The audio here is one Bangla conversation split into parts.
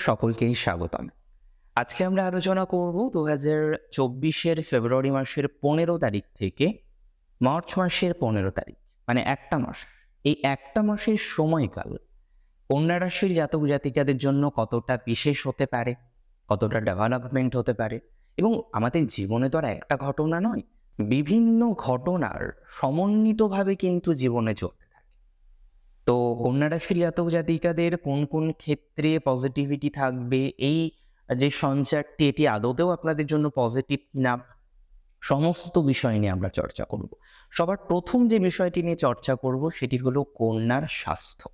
সকলকেই স্বাগতম। আজকে আমরা আলোচনা করব ২০২৪-এর ফেব্রুয়ারি মাসের ১৫ তারিখ থেকে মার্চ মাসের ১৫ তারিখ, মানে একটা মাস। এই একটা মাসের সময়কাল কন্যা রাশির জাতক জাতিকাদের জন্য কতটা বিশেষ হতে পারে, কতটা ডেভেলপমেন্ট হতে পারে, এবং আমাদের জীবনে তো আর একটা ঘটনা নয়, বিভিন্ন ঘটনার সমন্বিতভাবে কিন্তু জীবনে চলতে থাকে। তো কন্যা রাশির জাতক জাতিকাদের কোন কোন ক্ষেত্রে পজিটিভিটি থাকবে, এই যে সঞ্চারটি এটি আদতেও আপনাদের জন্য পজিটিভ কিনা, সমস্ত বিষয় নিয়ে আমরা চর্চা করব। সবার প্রথম যে বিষয়টি নিয়ে চর্চা করব সেটি হলো কন্যার স্বাস্থ্য।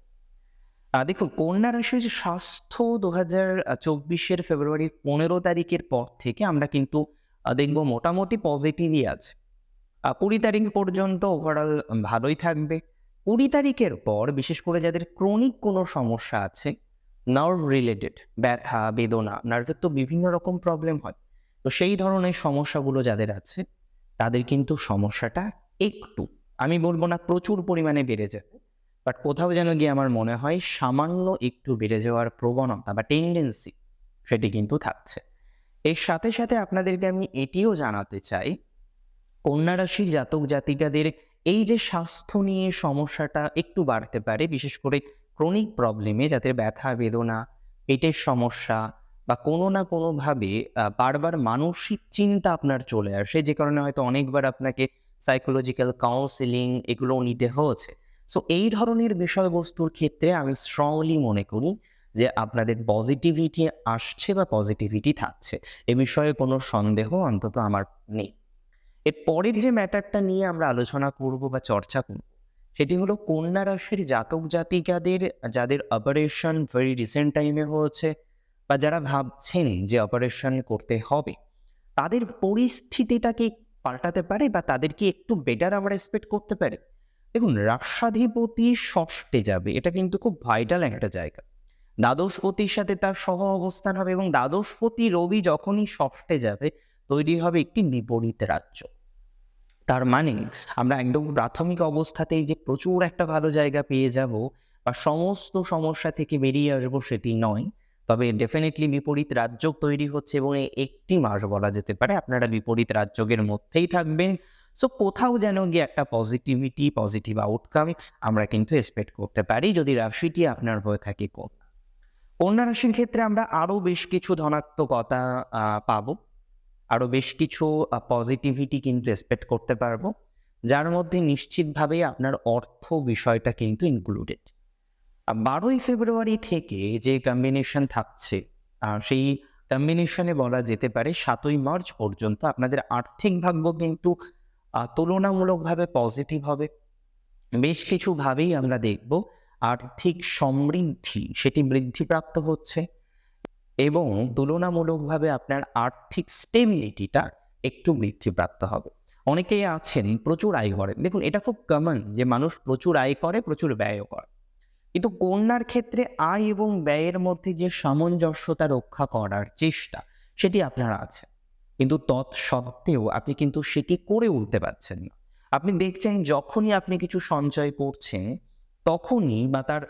দেখুন, কন্যা রাশির স্বাস্থ্য ২০২৪-এর ফেব্রুয়ারির ১৫ তারিখের পর থেকে আমরা কিন্তু দেখব মোটামুটি পজিটিভই আছে। ২০ তারিখ পর্যন্ত ওভারঅল ভালোই থাকবে। ২০ তারিখের পর বিশেষ করে যাদের ক্রনিক কোনো সমস্যা আছে, নার্ভ রিলেটেড, ব্যথা, বেদনা, নার্ভের তো বিভিন্ন রকম প্রবলেম হয়। তো সেই ধরনের সমস্যাগুলো যাদের আছে, তাদের কিন্তু সমস্যাটা একটু, আমি বলব না প্রচুর পরিমাণে বেড়ে যাবে, বাট কোথাও যেন গিয়ে আমার মনে হয় সামান্য একটু বেড়ে যাওয়ার প্রবণতা বা টেন্ডেন্সি সেটি কিন্তু থাকছে। এর সাথে সাথে আপনাদেরকে আমি এটিও জানাতে চাই, কন্যা রাশির জাতক জাতিকাদের এই যে স্বাস্থ্য নিয়ে সমস্যাটা একটু বাড়তে পারে, বিশেষ করে ক্রনিক প্রবলেমে, যাদের ব্যথা বেদনা, পেটের সমস্যা বা কোনো না কোনোভাবে বারবার মানসিক চিন্তা আপনার চলে আসে, যে কারণে হয়তো অনেকবার আপনাকে সাইকোলজিক্যাল কাউন্সিলিং এগুলো নিতে হয়েছে। সো এই ধরনের বিষয়বস্তুর ক্ষেত্রে আমি স্ট্রংলি মনে করি যে আপনাদের পজিটিভিটি আসছে বা পজিটিভিটি থাকছে, এ বিষয়ে কোনো সন্দেহ অন্তত আমার নেই। এর পরের যে ম্যাটারটা নিয়ে আমরা আলোচনা করব বা চর্চা করব, সেটি হলো কন্যা রাশির জাতক জাতিকাদের যাদের অপারেশন ভেরি রিসেন্ট টাইমে হয়েছে বা যারা ভাবছেন যে অপারেশন করতে হবে, তাদের পরিস্থিতিটাকে পাল্টাতে পারে বা তাদেরকে একটু বেটার আমরা এক্সপেক্ট করতে পারি। দেখুন, রাষ্ট্রাধিপতি ষষ্ঠে যাবে, এটা কিন্তু খুব ভাইটাল একটা জায়গা। দ্বাদশপতির সাথে তার সহ অবস্থান হবে এবং দ্বাদশপতি রবি যখনই ষষ্ঠে যাবে, তৈরি হবে একটি বিপরীত রাজ্য। তার মানে আমরা একদম প্রাথমিক অবস্থাতেই যে প্রচুর একটা ভালো জায়গা পেয়ে যাব বা সমস্ত সমস্যা থেকে বেরিয়ে আসবো সেটি নয়, তবে ডেফিনেটলি বিপরীত রাজযোগ তৈরি হচ্ছে এবং এই একটি মাস বলা যেতে পারে আপনারা বিপরীত রাজযোগের মধ্যেই থাকবেন। সো কোথাও যেন গিয়ে একটা পজিটিভিটি, পজিটিভ আউটকাম আমরা কিন্তু এক্সপেক্ট করতে পারি যদি রাশিটি আপনার হয়ে থাকে কন্যা। কন্যা রাশির ক্ষেত্রে আমরা আরো বেশ কিছু ধনাত্মকতা পাবো, আরো বেশ কিছু পজিটিভিটি কিন্তু এক্সপেক্ট করতে পারবো, যার মধ্যে নিশ্চিতভাবেই আপনার অর্থ বিষয়টা কিন্তু ইনক্লুডেড। ১২ই ফেব্রুয়ারি থেকে যে কম্বিনেশন থাকছে, সেই কম্বিনেশনে বলা যেতে পারে ৭ই মার্চ পর্যন্ত আপনাদের আর্থিক ভাগ্য কিন্তু তুলনামূলকভাবে পজিটিভ হবে। বেশ কিছুভাবেই আমরা দেখব আর্থিক সমৃদ্ধি সেটি বৃদ্ধিপ্রাপ্ত হচ্ছে এবং তুলনামূলকভাবে আপনার আর্থিক স্টেবিলিটিটা একটু বৃদ্ধিপ্রাপ্ত হবে। অনেকেই আছেন প্রচুর আয় করেন, দেখুন এটা খুব কমন যে মানুষ প্রচুর আয় করে, প্রচুর ব্যয়ও করে, কিন্তু কন্যার ক্ষেত্রে আয় এবং ব্যয়ের মধ্যে যে সামঞ্জস্যতা রক্ষা করার চেষ্টা সেটি আপনার আছে, কিন্তু তৎসত্ত্বেও আপনি কিন্তু সেটি করে উঠতে পারছেন না। আপনি দেখছেন যখনই আপনি কিছু সঞ্চয় করছেন, তখনই বা তার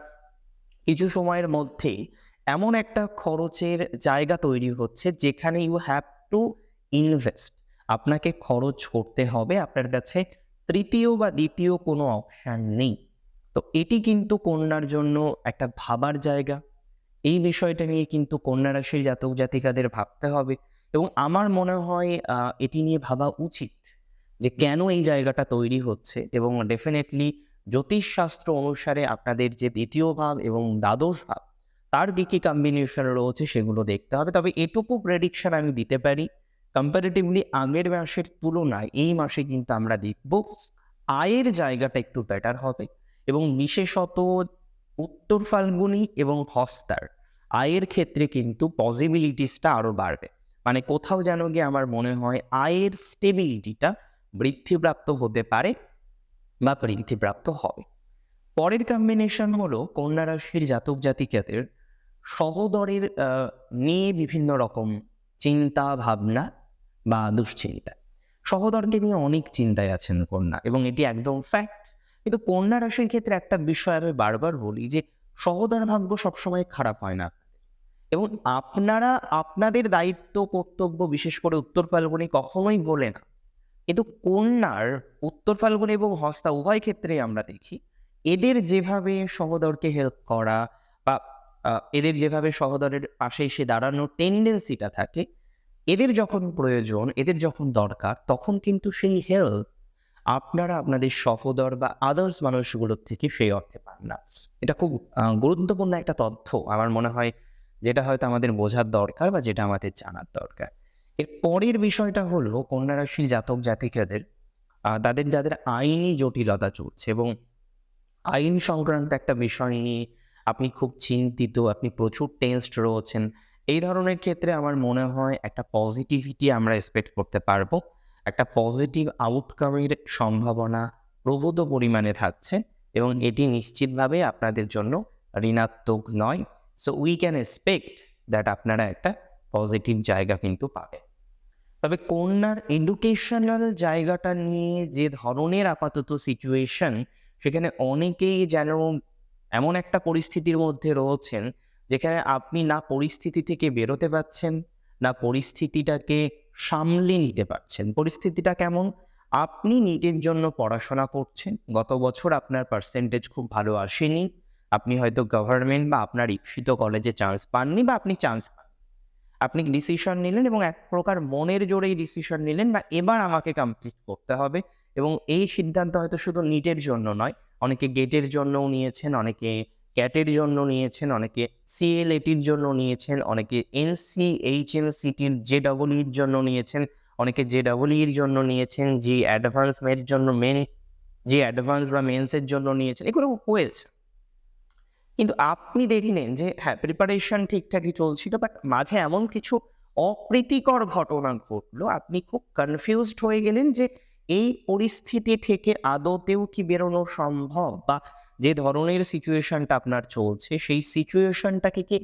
কিছু সময়ের মধ্যেই এমন একটা খরচের জায়গা তৈরি হচ্ছে যেখানে ইউ হ্যাভ টু ইনভেস্ট, আপনাকে খরচ করতে হবে, আপনার কাছে তৃতীয় বা দ্বিতীয় কোনো অপশান নেই। তো এটি কিন্তু কন্যার জন্য একটা ভাবার জায়গা। এই বিষয়টা নিয়ে কিন্তু কন্যা রাশির জাতক জাতিকাদের ভাবতে হবে এবং আমার মনে হয় এটি নিয়ে ভাবা উচিত যে কেন এই জায়গাটা তৈরি হচ্ছে, এবং ডেফিনেটলি জ্যোতিষশাস্ত্র অনুসারে আপনাদের যে দ্বিতীয় ভাব এবং দ্বাদশ ভাব তার দিকে কম্বিনেশন রয়েছে সেগুলো দেখতে হবে। তবে এটুকু প্রেডিকশন আমি দিতে পারি, কম্পারেটিভলি আগের মাসের তুলনায় এই মাসে কিন্তু আমরা দেখব আয়ের জায়গাটা একটু বেটার হবে এবং বিশেষত উত্তর ফাল্গুনী এবং হস্তার আয়ের ক্ষেত্রে কিন্তু পসিবিলিটিসটা আরো বাড়বে। মানে কোথাও যেন গিয়ে আমার মনে হয় আয়ের স্টেবিলিটিটা বৃদ্ধিপ্রাপ্ত হতে পারে বা বৃদ্ধিপ্রাপ্ত হবে। পরের কম্বিনেশন হলো কন্যা রাশির জাতক জাতিকাদের সহোদরের নিয়ে বিভিন্ন রকম চিন্তা ভাবনা বা দুশ্চিন্তা। সহোদরকে নিয়ে অনেক চিন্তায় আছেন কন্যা এবং এটি একদম ফ্যাক্ট। কিন্তু কন্যা রাশির ক্ষেত্রে একটা বিষয় আমি বারবার বলি যে সহোদর ভাগ্য সবসময় খারাপ হয় না, এবং আপনারা আপনাদের দায়িত্ব কর্তব্য বিশেষ করে উত্তর ফাল্গুনি কখনোই ভোলে না। কিন্তু কন্যার উত্তর ফাল্গুনি এবং হস্তা উভয় ক্ষেত্রেই আমরা দেখি এদের যেভাবে সহোদরকে হেল্প করা বা এদের যেভাবে সহোদরের পাশে এসে দাঁড়ানোর টেন্ডেন্সিটা থাকে, এদের যখন প্রয়োজন, এদের যখন দরকার, তখন কিন্তু সেই হেল্প আপনারা আপনাদের সহোদর বা আদার্স মানুষগুলোর থেকে সেই অর্থে পান না। এটা খুব গুরুত্বপূর্ণ একটা তথ্য আমার মনে হয়, যেটা হয়তো আমাদের বোঝার দরকার বা যেটা আমাদের জানার দরকার। এর পরের বিষয়টা হলো কন্যা রাশির জাতক জাতিকাদের তাদের যাদের আইনি জটিলতা চলছে এবং আইন সংক্রান্ত একটা বিষয় নিয়ে আপনি খুব চিন্তিত, আপনি প্রচুর টেনসড রয়েছেন। এই ধরনের ক্ষেত্রে আমার মনে হয় একটা পজিটিভিটি আমরা এক্সপেক্ট করতে পারবো। একটা পজিটিভ আউটকামের সম্ভাবনা প্রভূত পরিমাণে থাকছে এবং এটি নিশ্চিতভাবে আপনাদের জন্য ঋণাত্মক নয়। So we can expect that আপনারা একটা পজিটিভ জায়গা কিন্তু পাবেন। তবে কন্যার এডুকেশনাল জায়গাটা নিয়ে যে ধরনের আপাতত সিচুয়েশন, সেখানে অনেকেই যেন এমন একটা পরিস্থিতির মধ্যে রয়েছেন যেখানে আপনি না পরিস্থিতি থেকে বেরোতে পারছেন, না পরিস্থিতিটাকে সামলে নিতে পারছেন। পরিস্থিতিটা কেমন? আপনি নিটের জন্য পড়াশোনা করছেন, গত বছর আপনার পার্সেন্টেজ খুব ভালো আসেনি, আপনি হয়তো গভর্নমেন্ট বা আপনার ইপ্সিত কলেজে চান্স পাননি বা আপনি চান্স পান, আপনি ডিসিশন নিলেন এবং এক প্রকার মনের জোরেই ডিসিশন নিলেন, না এবার আমাকে কমপ্লিট করতে হবে। এবং এই সিদ্ধান্ত হয়তো শুধু নিটের জন্য নয়, অনেকে গেটের জন্যও নিয়েছেন, অনেকে ক্যাটের জন্য নিয়েছেন, অনেকে সিএলএটির জন্য নিয়েছেন, অনেকে এনসিএইচএমসিটির জেডবলইর জন্য নিয়েছেন, অনেকে জেডবলইর জন্য নিয়েছেন, জি অ্যাডভান্স মের জন্য জি অ্যাডভান্স বা মেন্সের জন্য নিয়েছেন, এগুলো হয়েছে। কিন্তু আপনি দেখলেন যে হ্যাঁ, প্রিপারেশন ঠিকঠাকই চলছিল, বাট মাঝে এমন কিছু অপ্রীতিকর ঘটনা ঘটলো, আপনি খুব কনফিউজড হয়ে গেলেন যে এই পরিস্থিতি থেকে আদতেও কি বেরোনো সম্ভব, বা যে ধরনের সিচুয়েশনটা আপনার চলছে সেই সিচুয়েশনটাকে কি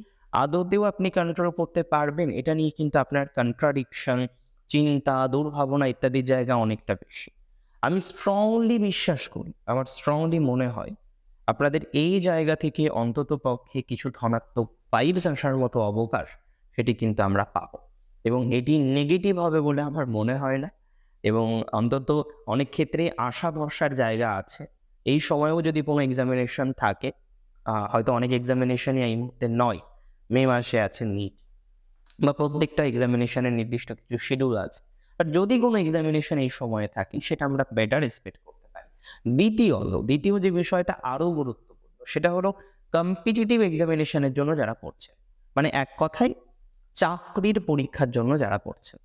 আদতেও আপনি কন্ট্রোল করতে পারবেন। এটা নিয়ে কিন্তু আপনার কন্ট্রাডিকশন, চিন্তা, দুর্ভাবনা ইত্যাদি জায়গা অনেকটা বেশি। আমি স্ট্রংলি বিশ্বাস করি, আমার স্ট্রংলি মনে হয় আপনাদের এই জায়গা থেকে অন্তত পক্ষে কিছু ধনাত্মক ভাইবস আসার মতো অবকাশ সেটি কিন্তু আমরা পাবো এবং এটি নেগেটিভ হবে বলে আমার মনে হয় না। এবং অন্তত অনেক ক্ষেত্রে আশা ভরসার জায়গা আছে। এই সময়েও যদি কোনো এক্সামিনেশন থাকে, হয়তো অনেক এক্সামিনেশনই এই মুহূর্তে নয়, মে মাসে আছে নিট, বা প্রত্যেকটা এক্সামিনেশনের নির্দিষ্ট কিছু শিডিউল আছে, বাট যদি কোনো এক্সামিনেশন এই সময়ে থাকে সেটা আমরা বেটার এক্সপেক্ট করতে পারি। দ্বিতীয় যে বিষয়টা আরো গুরুত্বপূর্ণ, সেটা হলো কম্পিটিটিভ এক্সামিনেশনের জন্য যারা পড়ছে, মানে এক কথায় চাকরির পরীক্ষার জন্য যারা পড়ছেন,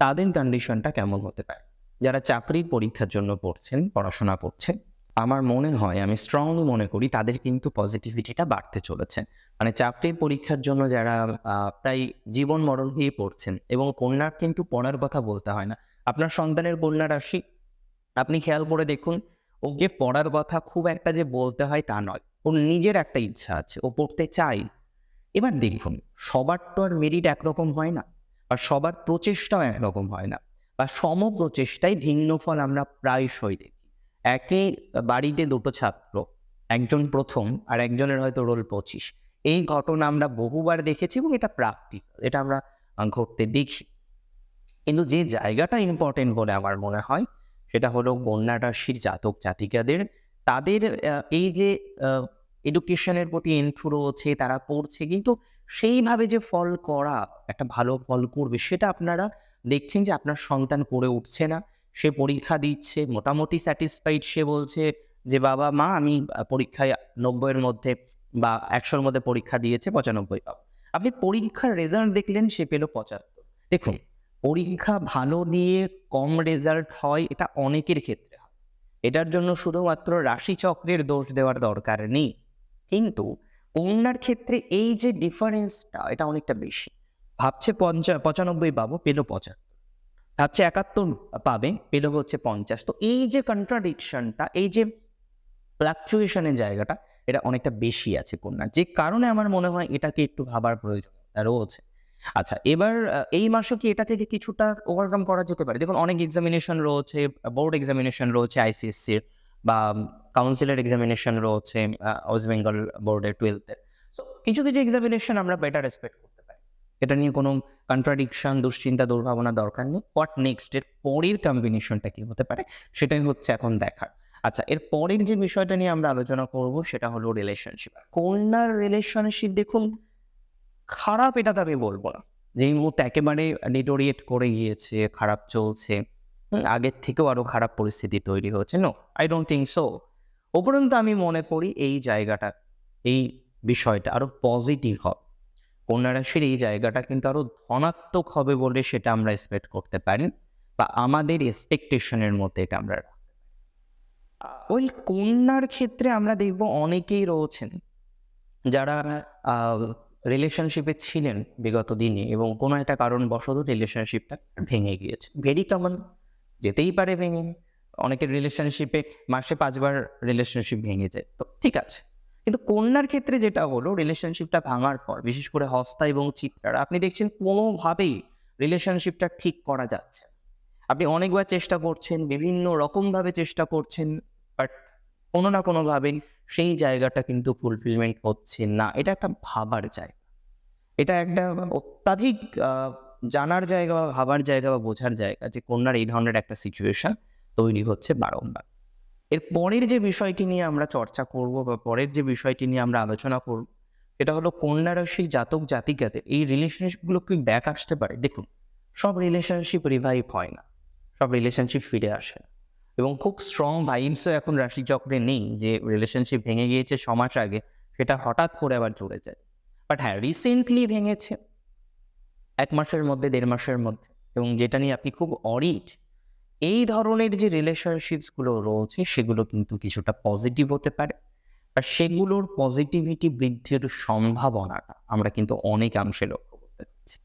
তাদের কন্ডিশনটা কেমন হতে পারে। যারা চাকরির পরীক্ষার জন্য পড়ছেন, পড়াশোনা করছেন, আমার মনে হয়, আমি স্ট্রংলি মনে করি তাদের কিন্তু পজিটিভিটিটা বাড়তে চলেছে। মানে চাকরির পরীক্ষার জন্য যারা প্রায় জীবন মরণ দিয়ে পড়ছেন, এবং কন্যার কিন্তু পড়ার কথা বলতে হয় না। আপনার সন্তানের কন্যা রাশি, আপনি খেয়াল করে দেখুন, ওকে পড়ার কথা খুব একটা যে বলতে হয় তা নয়, ওর নিজের একটা ইচ্ছা আছে, ও পড়তে চায়। এবার দেখুন, সবার তো আর মেরিট একরকম হয় না, বা সবার প্রচেষ্টাও একরকম হয় না, বা প্রচেষ্টায় ভিন্ন ফল আমরা প্রায়শই দেখি। একই বাড়িতে দুটো ছাত্র, একজন প্রথম আর একজনের হয়তো রোল 25, এই ঘটনা আমরা বহুবার দেখেছি এবং এটা প্র্যাকটিক্যাল, এটা আমরা ঘটতে দেখি। কিন্তু যে জায়গাটা ইম্পর্টেন্ট বলে আমার মনে হয়, সেটা হলো কন্যা রাশির জাতক জাতিকাদের, তাদের এই যে এডুকেশনের প্রতি এন্থু রয়েছে, তারা পড়ছে, কিন্তু সেইভাবে যে ফল করা, একটা ভালো ফল করবে, সেটা আপনারা দেখছেন যে আপনার সন্তান করে উঠছে না। সে পরীক্ষা দিচ্ছে, মোটামুটি স্যাটিসফাইড, সে বলছে যে বাবা মা আমি পরীক্ষায় 90-এর মধ্যে বা 100-এর মধ্যে পরীক্ষা দিয়েছে, 95 পাবো। আপনি পরীক্ষার রেজাল্ট দেখলেন, সে পেল 75। দেখুন, পরীক্ষা ভালো দিয়ে কম রেজাল্ট হয়, এটা অনেকের ক্ষেত্রে হয়। এটার জন্য শুধুমাত্র রাশিচক্রের দোষ দেওয়ার দরকার নেই। কিন্তু কন্যার ক্ষেত্রে এই যে ডিফারেন্সটা, এটা অনেকটা বেশি। ভাবছে 95 পাবো, পেল 75। ভাবছে 71 পাবে, পেল হচ্ছে 50। তো এই যে কন্ট্রাডিকশনটা, এই যে ফ্লাকচুয়েশনের জায়গাটা, এটা অনেকটা বেশি আছে কন্যার, যে কারণে আমার মনে হয় এটাকে একটু ভাবার প্রয়োজন রয়েছে। আচ্ছা, এবার এই মাসে কি এটা থেকে কিছুটা ওভারকাম করা যেতে পারে? দেখুন, অনেক এক্সামিনেশন রয়েছে, বোর্ড এক্সামিনেশন রয়েছে আইসিএসসির, বা কাউন্সিলের এক্সামিনেশন রয়েছে ওয়েস্ট বেঙ্গল বোর্ডের 12th-এর। সো কিছু এক্সামিনেশন আমরা বেটার এক্সপেক্ট করতে পারি। এটা নিয়ে কোনো কন্ট্রাডিকশন, দুশ্চিন্তা, দুর্ভাবনা দরকার নেই। হোয়াট নেক্সট, এর পরের কম্বিনেশনটা কি হতে পারে সেটাই হচ্ছে এখন দেখার। আচ্ছা, এর পরের যে বিষয়টা নিয়ে আমরা আলোচনা করব সেটা হলো রিলেশনশিপ। কন্যার রিলেশনশিপ দেখুন, খারাপ এটা তো আমি বলব না। যে এই মুহূর্তে একেবারে ডিটোরিয়েট করে গিয়েছে, খারাপ চলছে, আগের থেকেও আরো খারাপ পরিস্থিতি তৈরি হচ্ছে। No, I don't think so. উপরন্তু আমি মনে করি এই জায়গাটা, এই বিষয়টা আরো পজিটিভ হবে। কন্যা রাশির এই জায়গাটা কিন্তু আরো ধনাত্মক হবে বলে সেটা আমরা এক্সপেক্ট করতে পারি, বা আমাদের এক্সপেকটেশনের মধ্যে এটা আমরা ওই কন্যার ক্ষেত্রে আমরা দেখব অনেকেই রয়েছেন যারা রিলেশনশিপে ছিলেন বিগত দিনে এবং কোনো একটা কারণবশত রিলেশনশিপটা ভেঙে গিয়েছে। ভেরি কমন, যেতেই পারে ভেঙে। অনেকের রিলেশনশিপে মাসে 5 বার রিলেশনশিপ ভেঙে যায়, তো ঠিক আছে। কিন্তু কন্যার ক্ষেত্রে যেটা হলো, রিলেশনশিপটা ভাঙার পর বিশেষ করে হস্তা এবং চিত্রার আপনি দেখছেন কোনোভাবেই রিলেশনশিপটা ঠিক করা যাচ্ছে না। আপনি অনেকবার চেষ্টা করছেন, বিভিন্ন রকমভাবে চেষ্টা করছেন, বাট কোনো না কোনোভাবে সেই জায়গাটা কিন্তু ফুলফিলমেন্ট হচ্ছে না। এটা একটা ভাবার জায়গা, এটা একটা অত্যাধিক জানার জায়গা বা ভাবার জায়গা বা বোঝার জায়গা যে কন্যার এই ধরনের একটা সিচুয়েশন তৈরি হচ্ছে বারংবার। এর পরের যে বিষয়টি নিয়ে আমরা চর্চা করব বা পরের যে বিষয়টি নিয়ে আমরা আলোচনা করব সেটা হলো কন্যা রাশির জাতক জাতিকাদের এই রিলেশনশিপগুলো কি ব্যাক আসতে পারে। দেখুন, সব রিলেশনশিপ রিভাইভ হয় না, সব রিলেশনশিপ ফিরে আসে না, এবং খুব স্ট্রং ভাইবসও এখন রাশিচক্রে নেই যে রিলেশনশিপ ভেঙে গিয়েছে 6 মাস আগে সেটা হঠাৎ করে আবার জুড়ে যায়। বাট হ্যাঁ, রিসেন্টলি ভেঙেছে 1 মাসের মধ্যে, 1.5 মাসের মধ্যে, এবং যেটা নিয়ে আপনি খুব অরিড। এই ধরনের যে রিলেশনশিপসগুলো রয়েছে সেগুলো কিন্তু কিছুটা পজিটিভ হতে পারে, আর সেগুলোর পজিটিভিটি বৃদ্ধির সম্ভাবনাটা আমরা কিন্তু অনেকাংশে লক্ষ্য করতে পারছি।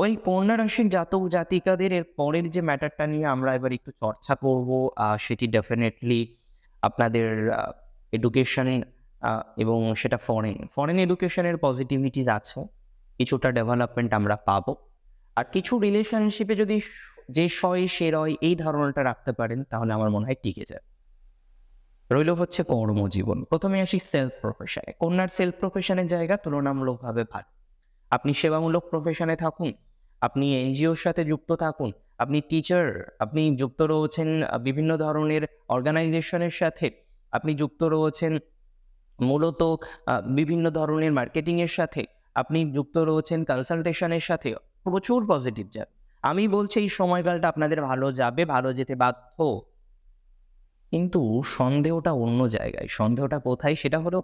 ওই কন্যা রাশির জাতক জাতিকাদের এর পরের যে ম্যাটারটা নিয়ে আমরা এবার একটু চর্চা করব, সেটি ডেফিনেটলি আপনাদের এডুকেশন, এবং সেটা ফরেন এডুকেশনের পজিটিভিটিস আছে, কিছুটা ডেভেলপমেন্ট আমরা পাবো। আর কিছু রিলেশনশিপে যদি যে সয় সে রয় এই ধারণাটা রাখতে পারেন তাহলে আমার মনে হয় টিকে যায়। রইল হচ্ছে কর্মজীবন। প্রথমে আসি সেলফ প্রফেশনে। কন্যার সেলফ প্রফেশনের জায়গা তুলনামূলকভাবে ভালো। আপনি সেবামূলক প্রফেশনে থাকুন, আপনি এনজিওর সাথে যুক্ত থাকুন, আপনি টিচার, আপনি যুক্ত রয়েছেন বিভিন্ন ধরনের অর্গানাইজেশনের সাথে, আপনি যুক্ত রয়েছেন মূলত বিভিন্ন ধরনের মার্কেটিংয়ের সাথে, আপনি যুক্ত রয়েছেন কনসালটেশনের সাথে, প্রচুর পজিটিভ যাবে। আমি বলছি এই সময়কালটা আপনাদের ভালো যাবে, ভালো যেতে বাধ্য। কিন্তু সন্দেহটা অন্য জায়গায়। সন্দেহটা কোথায়? সেটা হলো,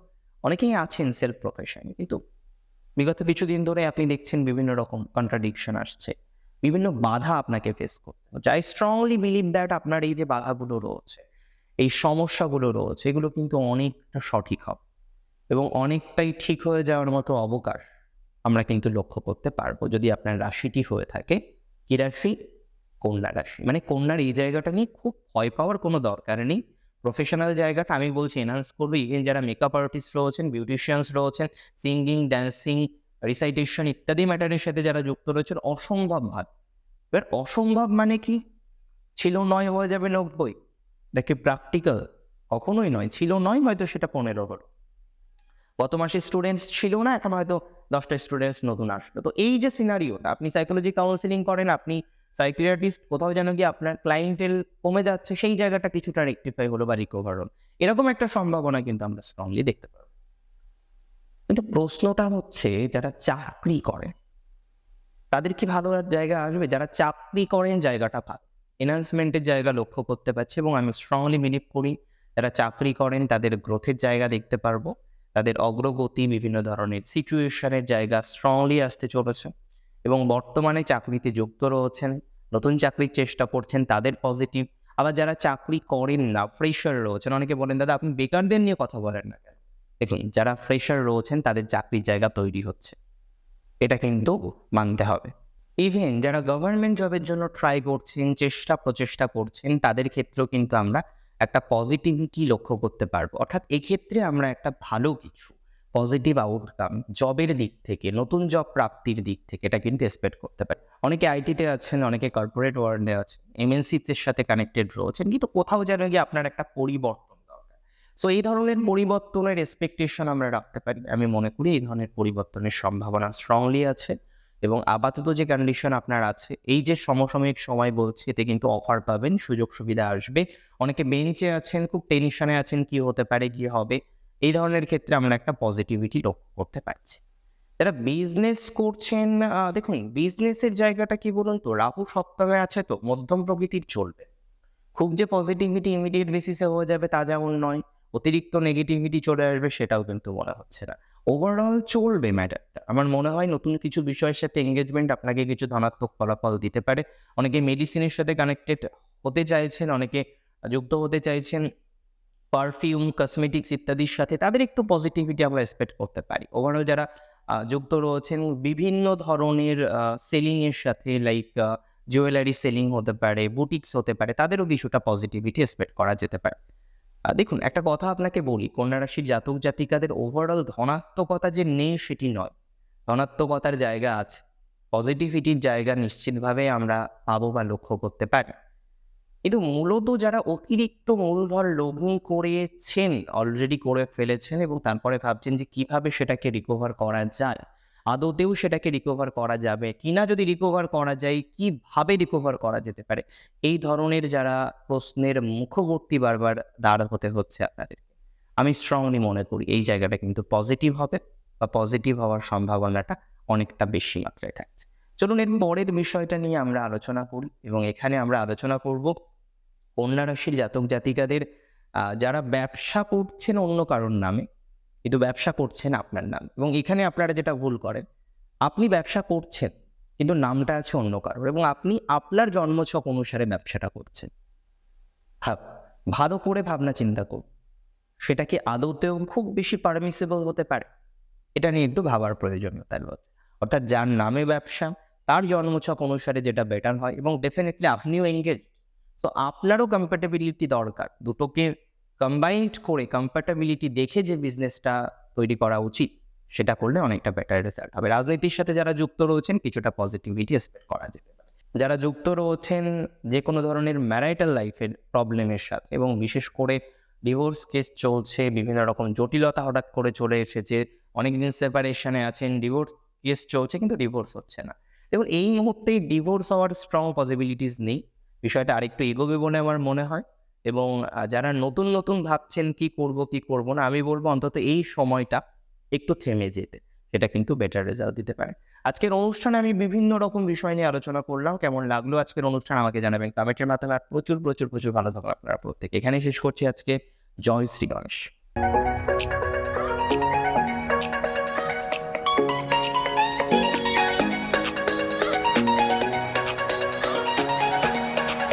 অনেকেই আছেন সেলফ প্রফেশনে, কিন্তু বিগত কিছুদিন ধরে আপনি দেখছেন বিভিন্ন রকম কন্ট্রাডিকশন আসছে, বিভিন্ন বাধা আপনাকে ফেস করতে হচ্ছে। আই স্ট্রংলি বিলিভ দ্যাট আপনার এই যে বাধাগুলো রয়েছে, এই সমস্যাগুলো রয়েছে, এগুলো কিন্তু অনেকটা সঠিক হবে এবং অনেকটাই ঠিক হয়ে যাওয়ার মতো অবকাশ আমরা কিন্তু লক্ষ্য করতে পারবো যদি আপনার রাশিটি হয়ে থাকে কি রাশি? কন্যা রাশি। মানে কন্যার এই জায়গাটা নিয়ে খুব ভয় পাওয়ার কোনো দরকার নেই। প্রফেশনাল জায়গাটা আমি বলছি এনহান্স করবে। ইভেন যারা মেকআপ আর্টিস্ট রয়েছেন, বিউটিশিয়ানস রয়েছেন, সিঙ্গিং, ড্যান্সিং, রিসাইটেশন ইত্যাদি ম্যাটারের সাথে যারা যুক্ত রয়েছেন, অসম্ভব ভাব। এবার অসম্ভব মানে কি? ছিল 9 হয়ে যাবে 90? এটা কি প্র্যাকটিক্যাল? কখনোই নয়। ছিল 9, হয়তো সেটা 15 হলো। গত মাসে স্টুডেন্টস ছিল না, এখন হয়তো 10টা স্টুডেন্টস নতুন আসলো। তো এই যে সিনারিওটা, আপনি সাইকোলজি কাউন্সেলিং করেন, আপনি সাইকিয়াট্রিস্ট, কোথাও যেন গিয়ে আপনার ক্লায়েন্টেল কমে যাচ্ছে, সেই জায়গাটা কিছুটা রেকটিফাই হলো বা রিকভার হলো, এরকম একটা সম্ভাবনা কিন্তু আমরা স্ট্রংলি দেখতে পারবো। কিন্তু প্রশ্নটা হচ্ছে, যারা চাকরি করে তাদের কি ভালো জায়গা আসবে? যারা চাকরি করেন জায়গাটা ভালো, এনহান্সমেন্টের জায়গা লক্ষ্য করতে পারছে, এবং আমি স্ট্রংলি বিলিভ করি যারা চাকরি করেন তাদের গ্রোথের জায়গা দেখতে পারবো, তাদের অগ্রগতি, বিভিন্ন ধরনের সিচুয়েশনের জায়গা স্ট্রংলি আসতে চলেছে, এবং বর্তমানে চাকরিতে যুক্ত রয়েছেন, নতুন চাকরির চেষ্টা করছেন, তাদের পজিটিভ। আবার যারা চাকরি করেন না, ফ্রেশার রয়েছেন, অনেকে বলেন দাদা আপনি বেকারদের নিয়ে কথা বলেন না কেন? দেখুন, যারা ফ্রেশার রয়েছেন তাদের চাকরির জায়গা তৈরি হচ্ছে, এটা কিন্তু মানতে হবে। ইভেন যারা গভর্নমেন্ট জবের জন্য ট্রাই করছেন, প্রচেষ্টা করছেন, তাদের ক্ষেত্রেও কিন্তু আমরা একটা পজিটিভিটি লক্ষ্য করতে পারবো। অর্থাৎ এক্ষেত্রে আমরা একটা ভালো কিছু পজিটিভ আউটকাম জবের দিক থেকে, নতুন জব প্রাপ্তির দিক থেকে এটা কিন্তু এক্সপেক্ট করতে পারি। অনেকে আইটিতে আছেন, অনেকে কর্পোরেট ওয়ার্ল্ডে আছেন, এমএনসির সাথে কানেক্টেড রয়েছেন, কিন্তু কোথাও যেন গিয়ে আপনার একটা পরিবর্তন দরকার। সো এই ধরনের পরিবর্তনের এক্সপেকটেশন আমরা রাখতে পারি। আমি মনে করি এই ধরনের পরিবর্তনের সম্ভাবনা স্ট্রংলি আছে। এবং আপাতত যে কন্ডিশন আপনার আছে, এই যে সমসাময়িক সময় বলছি, এতে কিন্তু অফার পাবেন, সুযোগ সুবিধা আসবে। অনেকে বেঞ্চে আছেন, খুব টেনশনে আছেন, কি হতে পারে, কি হবে। এই ধরনের ক্ষেত্রে আমরা একটা পজিটিভিটি লক্ষ্য করতে পারছি। যারা বিজনেস করছেন, দেখুন বিজনেসের জায়গাটা কি বলুন তো, রাহু সপ্তমে আছে, তো মধ্যম প্রকৃতির চলবে। খুব যে পজিটিভিটি ইমিডিয়েট বেসিসে হয়ে যাবে তা যেমন নয়, অতিরিক্ত নেগেটিভিটি চলে আসবে সেটাও কিন্তু মনে হচ্ছে না। ওভারঅল চলবে ম্যাটারটা। আমার মনে হয় নতুন কিছু বিষয়ের সাথে এনগেজমেন্ট আপনাকে কিছু ধনাত্মক ফলাফল দিতে পারে। অনেকে মেডিসিনের সাথে কানেক্টেড হতে চাইছেন, অনেকে যুক্ত হতে চাইছেন পারফিউম, কসমেটিক্স ইত্যাদির সাথে, তাদের একটু পজিটিভিটি আমরা এক্সপেক্ট করতে পারি। ওভারঅল যারা যুক্ত রয়েছেন বিভিন্ন ধরনের সেলিং এর সাথে, লাইক জুয়েলারি সেলিং হতে পারে, বুটিক্স হতে পারে, তাদেরও কিছুটা পজিটিভিটি এক্সপেক্ট করা যেতে পারে। দেখুন একটা কথা আপনাকে বলি, কন্যা রাশির জাতক জাতিকাদের ওভারঅল ধনাত্মকতা যে নেই সেটি নয়, ধনাত্মকতার জায়গা আছে, পজিটিভিটির জায়গা নিশ্চিতভাবে আমরা পাবো বা লক্ষ্য করতে পারি। কিন্তু মূলত যারা অতিরিক্ত মূলধন লগ্নি করেছেন, অলরেডি করে ফেলেছেন এবং তারপরে ভাবছেন যে কিভাবে সেটাকে রিকভার করা যায়, আদতেও সেটাকে রিকভার করা যাবে কিনা, যদি রিকভার করা যায় কিভাবে রিকভার করা যেতে পারে, এই ধরনের যারা প্রশ্নের মুখবর্তী বারবার দাঁড় হতে হচ্ছে আপনাদেরকে, আমি স্ট্রংলি মনে করি এই জায়গাটা কিন্তু পজিটিভ হবে বা পজিটিভ হওয়ার সম্ভাবনাটা অনেকটা বেশি মাত্রায় থাকছে। চলুন এর পরের বিষয়টা নিয়ে আমরা আলোচনা করি, এবং এখানে আমরা আলোচনা করব কন্যা রাশির জাতক জাতিকাদের যারা ব্যবসা করছেন অন্য কারোর নামে, কিন্তু ব্যবসা করছেন আপনার নামে। এবং এখানে আপনারা যেটা ভুল করেন, আপনি ব্যবসা করছেন কিন্তু নামটা আছে অন্য কারোর, এবং আপনি আপনার জন্মছক অনুসারে ব্যবসাটা করছেন। হ্যাঁ, ভালো করে ভাবনা চিন্তা করুন, সেটা কি আদতেও খুব বেশি পারমিসেবল হতে পারে? এটা নিয়ে একটু ভাবার প্রয়োজনীয়তা রয়েছে। অর্থাৎ যার নামে ব্যবসা, তার জন্মছক অনুসারে যেটা বেটার হয়, এবং ডেফিনেটলি আপনিও এঙ্গেজ, তো আপনারও কম্প্যাটেবিলিটি দরকার। দুটোকে কম্বাইন্ড করে কম্প্যাটেবিলিটি দেখে যে বিজনেসটা তৈরি করা উচিত, সেটা করলে অনেকটা বেটার রেজাল্ট হবে। রাজনীতির সাথে যারা যুক্ত রয়েছেন, কিছুটা পজিটিভিটি এক্সপেক্ট করা যেতে পারে। যারা যুক্ত রয়েছেন যে কোনো ধরনের ম্যারিটাল লাইফের প্রবলেমের সাথে, এবং বিশেষ করে ডিভোর্স কেস চলছে, বিভিন্ন রকম জটিলতা হঠাৎ করে চলে এসেছে, অনেকদিন সেপারেশনে আছেন, ডিভোর্স কেস চলছে কিন্তু ডিভোর্স হচ্ছে না, দেখুন এই মুহূর্তে ডিভোর্স হওয়ার স্ট্রং পসিবিলিটিস নেই। বিষয়টা আরেকটু এগোবে বলে আমার মনে হয়। এবং যারা নতুন নতুন ভাবছেন কি করব কি করব না, আমি বলবো অন্তত এই সময়টা একটু থেমে যেতে, সেটা কিন্তু বেটার রেজাল্ট দিতে পারে। আজকের অনুষ্ঠানে আমি বিভিন্ন রকম বিষয় নিয়ে আলোচনা করলাম। কেমন লাগলো আজকের অনুষ্ঠান আমাকে জানাবেন কমেন্টের মাধ্যমে। আর প্রচুর প্রচুর প্রচুর ভালো থাকুন আপনারা প্রত্যেকে। এখানেই শেষ করছি আজকে। জয় শ্রী গণেশ।